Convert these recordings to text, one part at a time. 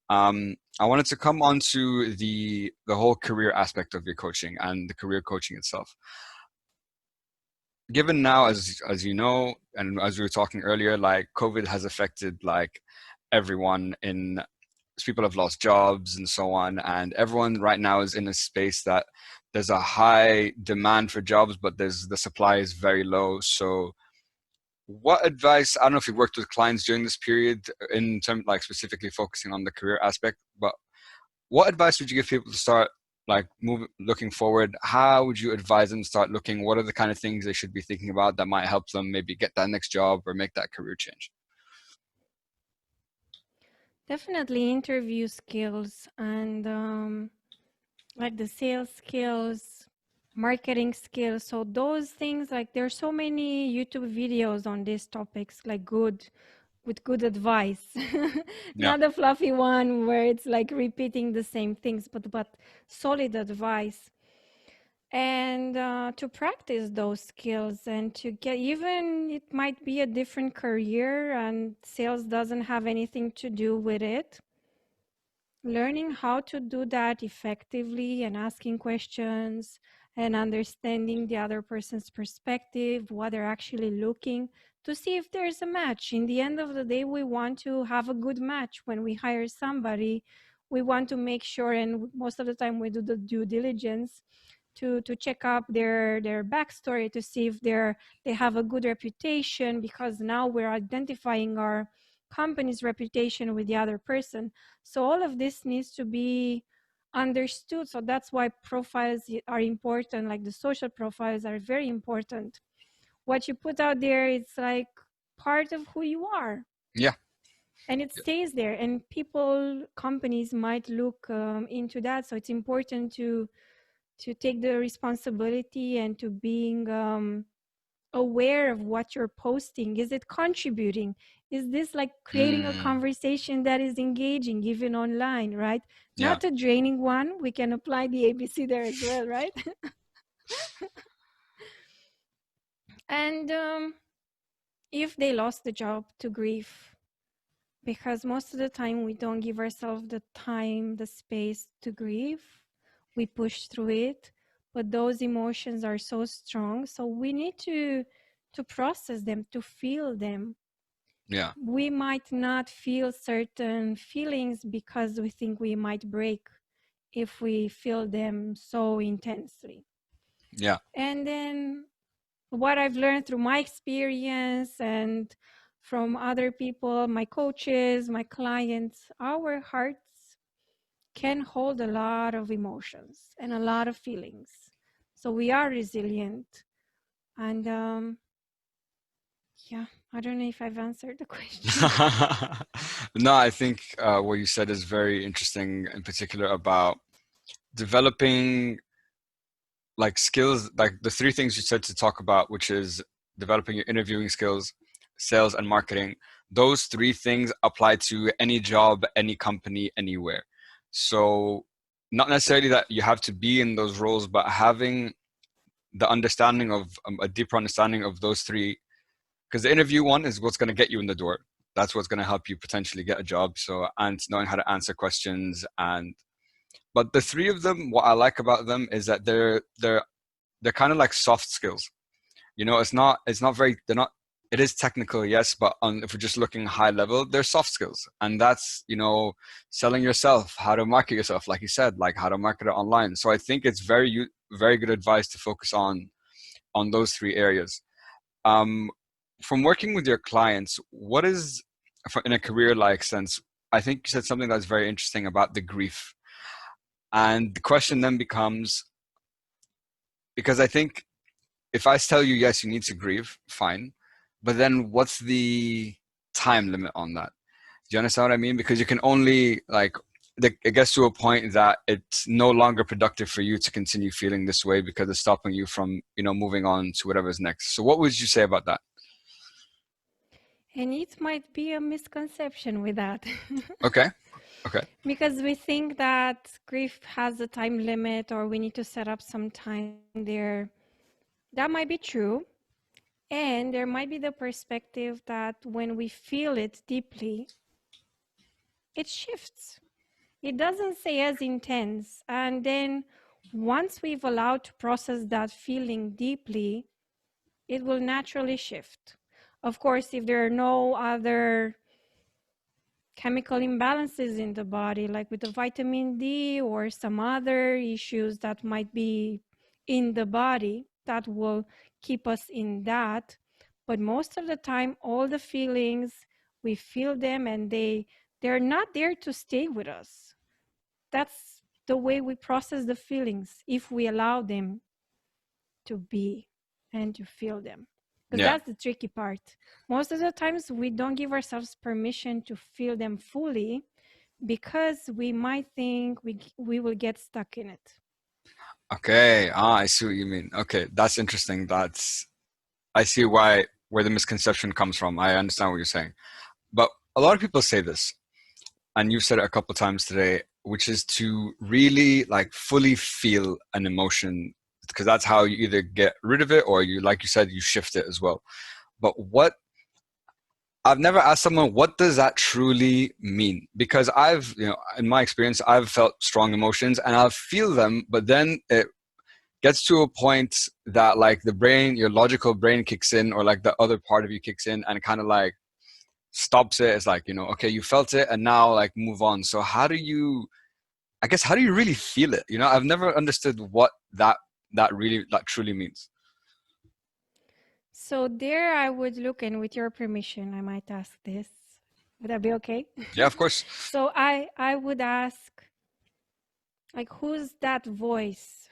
I wanted to come on to the whole career aspect of your coaching and the career coaching itself. Given now, as you know, and as we were talking earlier, like COVID has affected like everyone in people have lost jobs and so on, and everyone right now is in a space that there's a high demand for jobs, but the supply is very low. So what advice, I don't know if you worked with clients during this period in terms like specifically focusing on the career aspect, but what advice would you give people to start like looking forward? How would you advise them to start looking? What are the kind of things they should be thinking about that might help them maybe get that next job or make that career change? Definitely interview skills and like the sales skills, marketing skills. So those things, like there's so many YouTube videos on these topics, like with good advice. Yeah. Not a fluffy one where it's like repeating the same things, but solid advice. And to practice those skills and to get, even it might be a different career and sales doesn't have anything to do with it. Learning how to do that effectively and asking questions and understanding the other person's perspective, what they're actually looking to see if there's a match. In the end of the day, we want to have a good match when we hire somebody. We want to make sure, and most of the time we do the due diligence to check up their backstory to see if they have a good reputation, because now we're identifying our company's reputation with the other person. So all of this needs to be understood. So that's why profiles are important, like the social profiles are very important. What you put out there, it's like part of who you are. Yeah. And it stays there, and companies might look into that. So it's important to take the responsibility and to being aware of what you're posting. Is it contributing? Is this like creating a Mm, conversation that is engaging even online, right? yeah. Not a draining one. We can apply the ABC there as well, right? And if they lost the job, to grieve, because most of the time we don't give ourselves the time, the space to grieve. We push through it, but those emotions are so strong, so we need to process them, to feel them. Yeah. We might not feel certain feelings because we think we might break if we feel them so intensely. Yeah. And then what I've learned through my experience and from other people, my coaches, my clients, our hearts can hold a lot of emotions and a lot of feelings. So we are resilient. And yeah, I don't know if I've answered the question. No, I think what you said is very interesting, in particular about developing like skills, like the three things you said to talk about, which is developing your interviewing skills, sales, and marketing. Those three things apply to any job, any company, anywhere. So, not necessarily that you have to be in those roles, but having the understanding of a deeper understanding of those three, because the interview one is what's going to get you in the door. That's what's going to help you potentially get a job. So, and knowing how to answer questions, and but the three of them, what I like about them is that they're kind of like soft skills. You know, it's not very, they're not, it is technical, yes, but if we're just looking high level, they're soft skills. And that's, you know, selling yourself, how to market yourself, like you said, like how to market it online. So I think it's very good advice to focus on those three areas. Um, from working with your clients, what is, in a career like sense, I think you said something that's very interesting about the grief. And the question then becomes, because I think if I tell you, yes, you need to grieve, fine. But then what's the time limit on that? Do you understand what I mean? Because you can only like, it gets to a point that it's no longer productive for you to continue feeling this way because it's stopping you from, you know, moving on to whatever's next. So what would you say about that? And it might be a misconception with that. Okay. Okay. Because we think that grief has a time limit or we need to set up some time there. That might be true. And there might be the perspective that when we feel it deeply, it shifts. It doesn't say as intense. And then once we've allowed to process that feeling deeply, it will naturally shift. Of course, if there are no other chemical imbalances in the body, like with the vitamin D or some other issues that might be in the body, that will keep us in that. But most of the time, all the feelings, we feel them and they're not there to stay with us. That's the way we process the feelings if we allow them to be and to feel them. Because Yeah. that's the tricky part. Most of the times, we don't give ourselves permission to feel them fully because we might think we will get stuck in it. Okay. Ah, I see what you mean. Okay, that's interesting. I see why where the misconception comes from. I understand what you're saying. But a lot of people say this, and you've said it a couple times today, which is to really like fully feel an emotion, because that's how you either get rid of it or you, like you said, you shift it as well. But what I've never asked someone, what does that truly mean? Because in my experience, I've felt strong emotions and I'll feel them, but then it gets to a point that like the brain, your logical brain kicks in, or like the other part of you kicks in and kind of like stops it. It's like, okay, you felt it and now like move on. So I guess, how do you really feel it? I've never understood what that truly means. So there I would look, and with your permission, I might ask this. Would that be okay? Yeah, of course. So I would ask, like, who's that voice?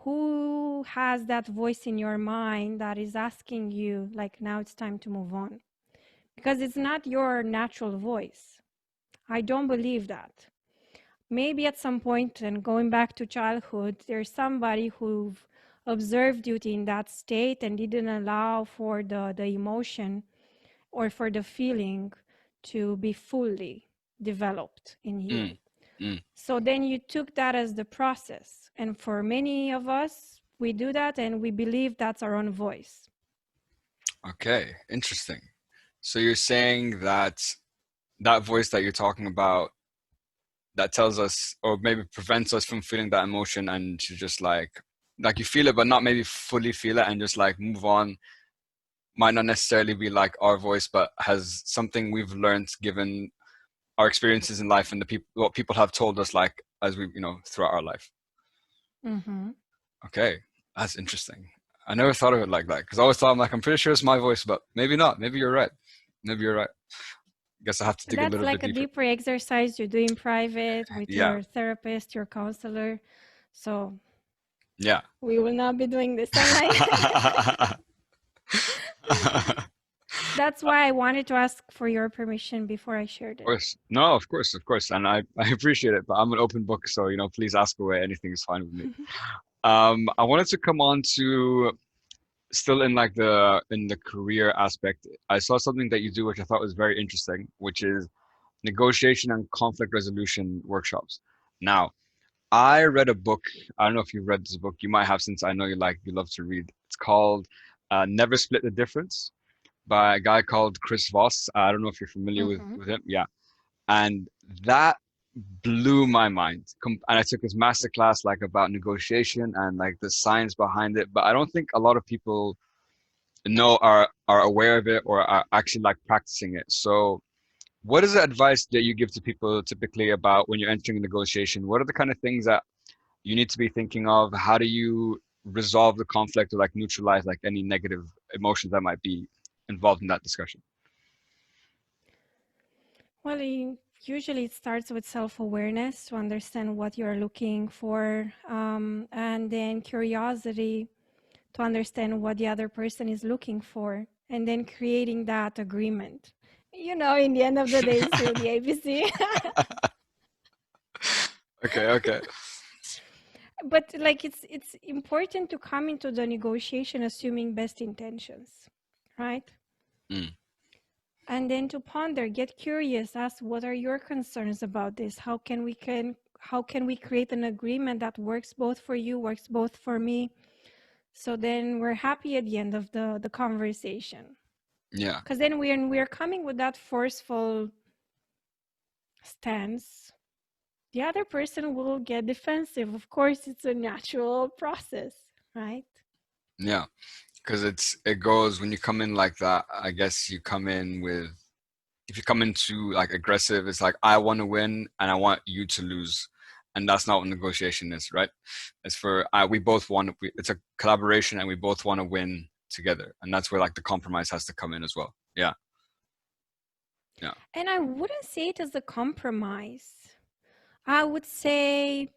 Who has that voice in your mind that is asking you, like, now it's time to move on? Because it's not your natural voice. I don't believe that. Maybe at some point, and going back to childhood, there's somebody who observed you in that state and didn't allow for the emotion or for the feeling to be fully developed in you. Mm, mm. So then you took that as the process. And for many of us, we do that and we believe that's our own voice. Okay, interesting. So you're saying that that voice that you're talking about that tells us or maybe prevents us from feeling that emotion and to just like you feel it but not maybe fully feel it and just like move on, might not necessarily be like our voice but has something we've learned given our experiences in life and the people what people have told us like as we throughout our life. Mm-hmm. Okay, that's interesting. I never thought of it like that because I always thought I'm pretty sure it's my voice, but maybe not. Maybe you're right. Maybe you're right. Guess I have to dig a That's little bit like a deeper. deeper exercise you do in private with Yeah. your therapist, your counselor. So Yeah. we will not be doing this online. That's why I wanted to ask for your permission before I shared it. Course. No, of course. And I appreciate it, but I'm an open book, so please ask away. Anything is fine with me. I wanted to come on to still in like the career aspect. I saw something that you do which I thought was very interesting, which is negotiation and conflict resolution workshops. Now, I read a book. I don't know if you've read this book. You might have since I know you love to read. It's called Never Split the Difference by a guy called Chris Voss. I don't know if you're familiar with Mm-hmm. with him. Yeah. And that blew my mind. And I took his master class like about negotiation and like the science behind it. But I don't think a lot of people are aware of it or are actually like practicing it. So what is the advice that you give to people typically about when you're entering a negotiation? What are the kind of things that you need to be thinking of? How do you resolve the conflict or like neutralize like any negative emotions that might be involved in that discussion? Well, usually it starts with self-awareness to understand what you're looking for, and then curiosity to understand what the other person is looking for, and then creating that agreement. In the end of the day, it's still the ABC. Okay, okay. But like it's important to come into the negotiation assuming best intentions, right? Mm, And then to ponder, get curious, ask what are your concerns about this? How can we create an agreement that works both for you, works both for me? So then we're happy at the end of the conversation. yeah. Because then we're coming with that forceful stance, the other person will get defensive. Of course, it's a natural process, right? Yeah, because it goes when you come in like that. I guess you come in with if you come in too like aggressive, it's like I want to win and I want you to lose, and that's not what negotiation is, right? It's for we both want. It's a collaboration, and we both want to win together, and that's where like the compromise has to come in as well. Yeah, yeah, And I wouldn't say it as a compromise. I would say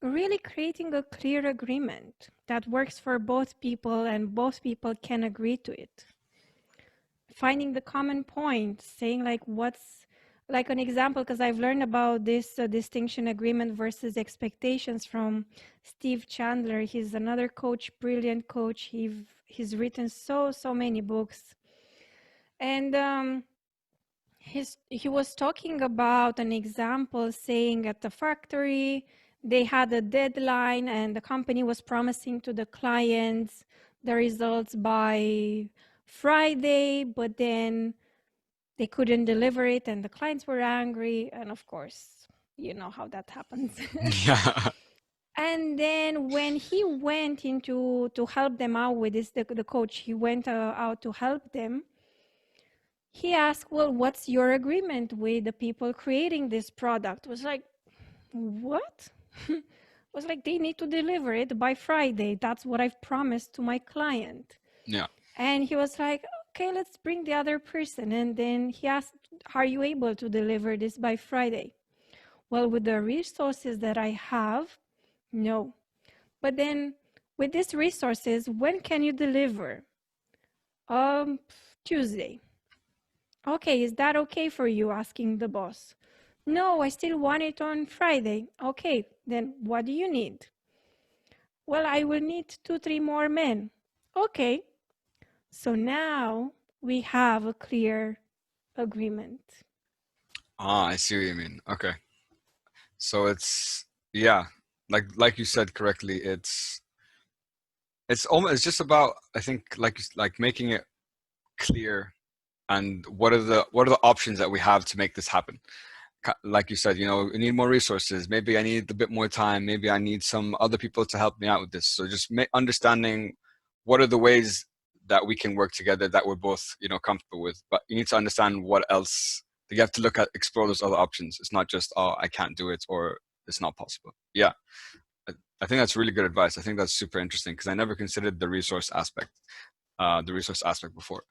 really creating a clear agreement that works for both people and both people can agree to it. Finding the common point, saying like what's like an example, because I've learned about this distinction agreement versus expectations from Steve Chandler. He's another coach, brilliant coach. He's written so many books, and he was talking about an example saying at the factory they had a deadline and the company was promising to the clients the results by Friday, but then they couldn't deliver it and the clients were angry, and of course you know how that happens. yeah, And then when he went into to help them out with this, the coach, he went out to help them. He asked, well, what's your agreement with the people creating this product? It was like, what? It was like, they need to deliver it by Friday. That's what I've promised to my client. yeah, And he was like, okay, let's bring the other person. And then he asked, are you able to deliver this by Friday? Well, with the resources that I have, no. But then with these resources, when can you deliver? Um, Tuesday. Okay, is that okay for you? Asking the boss. No, I still want it on Friday. Okay, then what do you need? Well, I will need 2, 3 more men. Okay, so now we have a clear agreement. I see what you mean. Okay, so it's yeah, like you said correctly, it's almost it's just about I think like making it clear and what are the options that we have to make this happen. Like you said, we need more resources. Maybe I need a bit more time. Maybe I need some other people to help me out with this. So just understanding what are the ways that we can work together that we're both, comfortable with. But you need to understand what else. You have to look at, explore those other options. It's not just, oh, I can't do it or it's not possible. Yeah, I think that's really good advice. I think that's super interesting because I never considered the resource aspect before.